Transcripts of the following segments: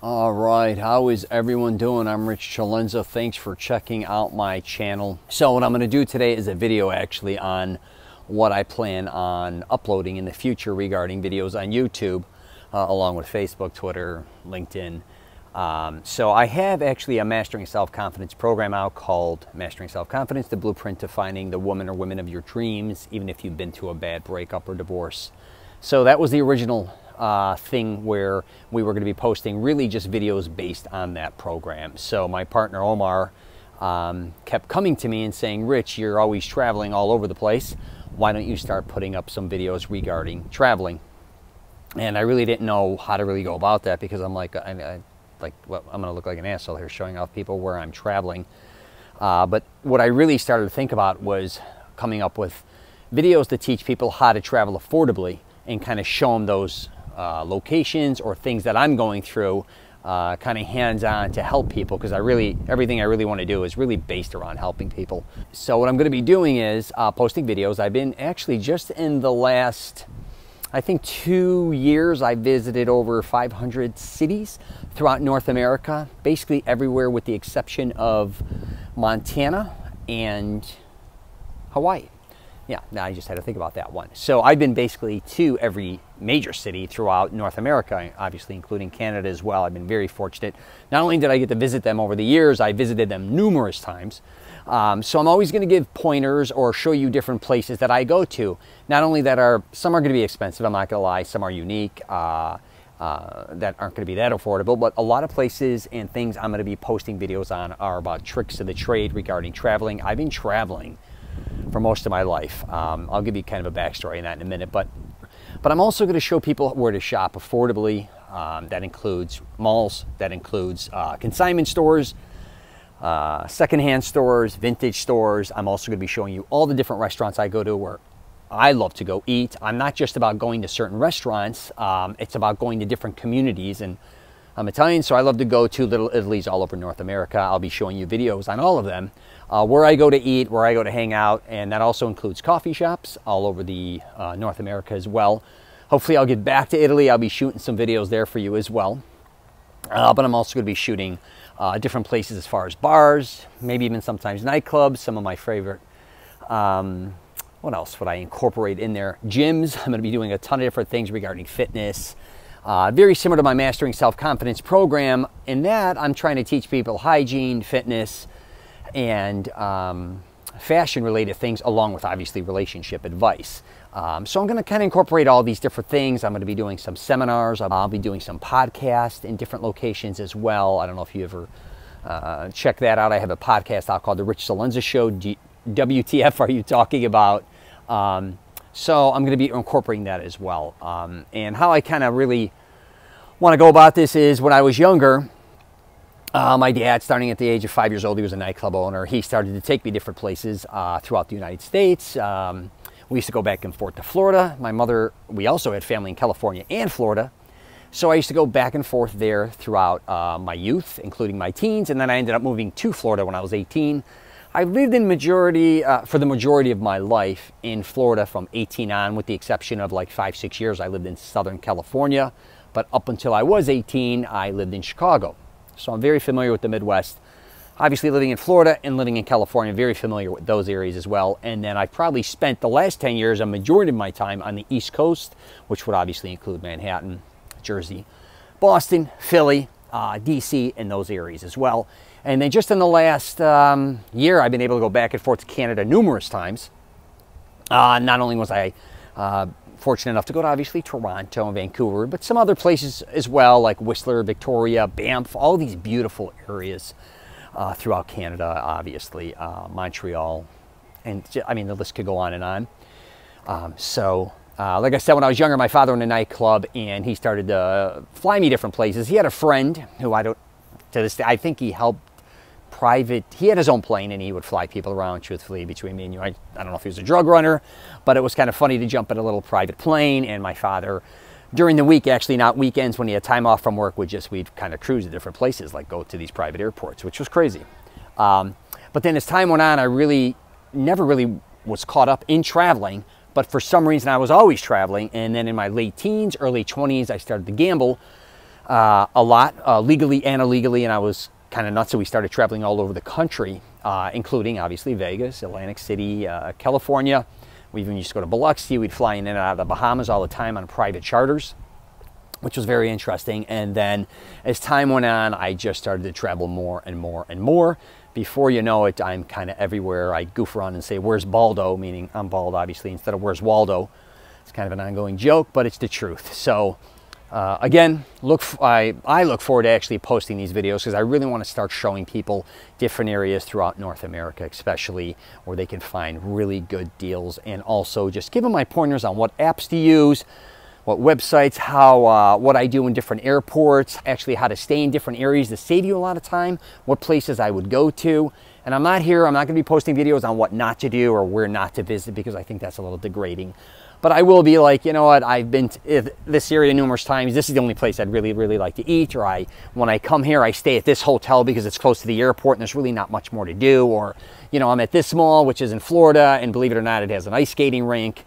All right, how is everyone doing? I'm Rich CELENZA. Thanks for checking out my channel. So what I'm going to do today is a video actually on what I plan on uploading in the future regarding videos on YouTube, along with Facebook, Twitter, LinkedIn. So I have actually a Mastering Self-Confidence program out called Mastering Self-Confidence, the blueprint to finding the woman or women of your dreams, even if you've been through a bad breakup or divorce. So that was the original thing where we were going to be posting really just videos based on that program. So my partner Omar kept coming to me and saying, Rich, you're always traveling all over the place. Why don't you start putting up some videos regarding traveling? And I really didn't know how to really go about that because I'm like, well, I'm going to look like an asshole here showing off people where I'm traveling. But what I really started to think about was coming up with videos to teach people how to travel affordably and kind of show them those locations or things that I'm going through kind of hands-on to help people, because everything I really want to do is really based around helping people. So what I'm going to be doing is posting videos. I've been actually just in the last, I think 2 years, I visited over 500 cities throughout North America, basically everywhere with the exception of Montana and Hawaii. Yeah, now I just had to think about that one. So I've been basically to every major city throughout North America, obviously including Canada as well. I've been very fortunate. Not only did I get to visit them over the years, I visited them numerous times. So I'm always going to give pointers or show you different places that I go to. Not only that some are going to be expensive, I'm not going to lie, some are unique, that aren't going to be that affordable, but a lot of places and things I'm going to be posting videos on are about tricks of the trade regarding traveling. I've been traveling for most of my life. I'll give you kind of a backstory on that in a minute, but I'm also going to show people where to shop affordably. That includes malls, that includes consignment stores, secondhand stores, vintage stores. I'm also going to be showing you all the different restaurants I go to where I love to go eat. I'm not just about going to certain restaurants, it's about going to different communities. And I'm Italian, so I love to go to Little Italy's all over North America. I'll be showing you videos on all of them, where I go to eat, where I go to hang out, and that also includes coffee shops all over the North America as well. Hopefully I'll get back to Italy. I'll be shooting some videos there for you as well. But I'm also going to be shooting different places as far as bars, maybe even sometimes nightclubs, some of my favorite. What else would I incorporate in there? Gyms. I'm going to be doing a ton of different things regarding fitness. Very similar to my Mastering Self-Confidence program. In that, I'm trying to teach people hygiene, fitness, and fashion-related things, along with, obviously, relationship advice. So I'm going to kind of incorporate all these different things. I'm going to be doing some seminars. I'll be doing some podcasts in different locations as well. I don't know if you ever check that out. I have a podcast out called The Rich CELENZA Show. WTF are you talking about? So I'm going to be incorporating that as well. And how I kind of really want to go about this is when I was younger, my dad, starting at the age of 5 years old, he was a nightclub owner. He started to take me different places throughout the United States. We used to go back and forth to Florida. My mother, we also had family in California and Florida. So I used to go back and forth there throughout my youth, including my teens. And then I ended up moving to Florida when I was 18. I lived in for the majority of my life in Florida from 18 on, with the exception of like 5-6 years. I lived in Southern California, but up until I was 18, I lived in Chicago. So I'm very familiar with the Midwest. Obviously living in Florida and living in California, very familiar with those areas as well. And then I've probably spent the last 10 years, a majority of my time on the East Coast, which would obviously include Manhattan, Jersey, Boston, Philly, DC, and those areas as well. And then just in the last year, I've been able to go back and forth to Canada numerous times. Not only was I fortunate enough to go to, obviously, Toronto and Vancouver, but some other places as well, like Whistler, Victoria, Banff, all these beautiful areas throughout Canada, obviously, Montreal, and I mean, the list could go on and on. Like I said, when I was younger, my father owned a nightclub, and he started to fly me different places. He had a friend who to this day, I think he helped he had his own plane, and he would fly people around, truthfully, between me and you. I don't know if he was a drug runner, but it was kind of funny to jump in a little private plane, and my father, during the week, actually not weekends, when he had time off from work, we'd kind of cruise to different places, like go to these private airports, which was crazy. But then as time went on, I never really was caught up in traveling, but for some reason I was always traveling. And then in my late teens, early 20s, I started to gamble. a lot, legally and illegally, and I was kind of nuts, so we started traveling all over the country, including, obviously, Vegas, Atlantic City, California. We even used to go to Biloxi. We'd fly in and out of the Bahamas all the time on private charters, which was very interesting. And then as time went on, I just started to travel more and more and more. Before you know it, I'm kind of everywhere. I goof around and say, "Where's Baldo?" Meaning I'm bald, obviously, instead of "Where's Waldo?" It's kind of an ongoing joke, but it's the truth. So again, I look forward to actually posting these videos because I really want to start showing people different areas throughout North America, especially where they can find really good deals, and also just give them my pointers on what apps to use, what websites, what I do in different airports, actually how to stay in different areas to save you a lot of time, what places I would go to. And I'm not going to be posting videos on what not to do or where not to visit because I think that's a little degrading. But I will be like, you know what, I've been to this area numerous times. This is the only place I'd really, really like to eat. Or when I come here, I stay at this hotel because it's close to the airport and there's really not much more to do. Or, you know, I'm at this mall, which is in Florida, and believe it or not, it has an ice skating rink.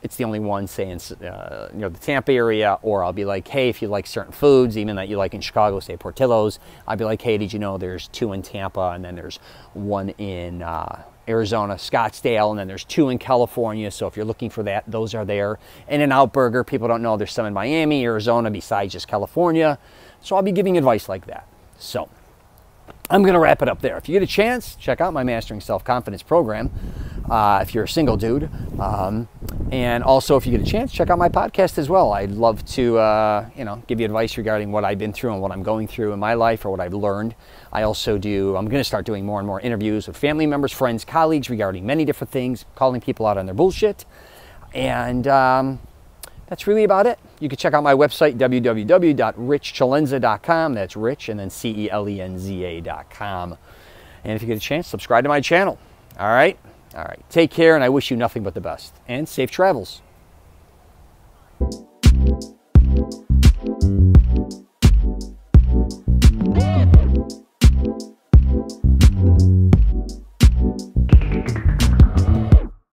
It's the only one, say, in the Tampa area. Or I'll be like, hey, if you like certain foods, even that you like in Chicago, say Portillo's, I'd be like, hey, did you know there's 2 in Tampa, and then there's 1 in Arizona, Scottsdale, and then there's 2 in California. So if you're looking for that, those are there. In-N-Out Burger, people don't know there's some in Miami, Arizona, besides just California. So I'll be giving advice like that. So I'm going to wrap it up there. If you get a chance, check out my Mastering Self-Confidence program if you're a single dude. And also, if you get a chance, check out my podcast as well. I'd love to, give you advice regarding what I've been through and what I'm going through in my life or what I've learned. I'm going to start doing more and more interviews with family members, friends, colleagues regarding many different things, calling people out on their bullshit. And that's really about it. You can check out my website, www.richcelenza.com. That's Rich and then CELENZA.com. And if you get a chance, subscribe to my channel. All right? All right. Take care, and I wish you nothing but the best. And safe travels.